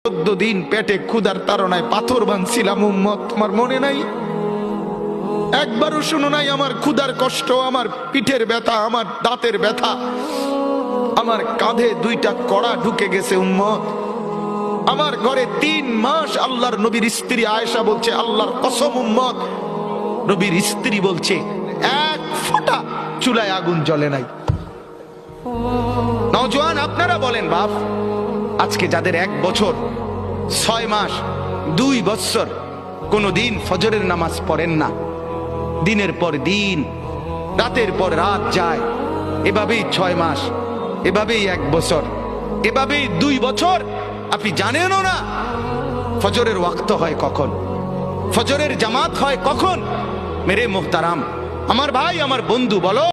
14 দিন পেটে ক্ষুধার তাড়নায় পাথর বাঁধছিলাম উম্মত, তোমার মনে নাই? একবারও শুনো নাই আমার ক্ষুধার কষ্ট, আমার পিঠের ব্যথা, আমার দাঁতের ব্যথা, আমার কাঁধে 2টা কড়া ঢুকে গেছে উম্মত। আমার ঘরে 3 মাস আল্লাহর নবীর স্ত্রী আয়েশা বলছে, আল্লাহর কসম উম্মত, নবীর স্ত্রী বলছে 1 ফোঁটা চুলায় আগুন জ্বলে নাই। নওজোয়ান আপনারা বলেন বাপ, আজকে যাদের 1 বছর 6 মাস 2 বছর কোনদিন ফজরের নামাজ পড়েন না, দিনের পর দিন রাতের পর রাত যায়, এভাবেই 6 মাস, এভাবেই 1 বছর, এভাবেই 2 বছর, আপনি জানেনও না ফজরের ওয়াক্ত হয় কখন, ফজরের জামাত হয় কখন। মেরে মোহতারাম, আমার ভাই, আমার বন্ধু, বলো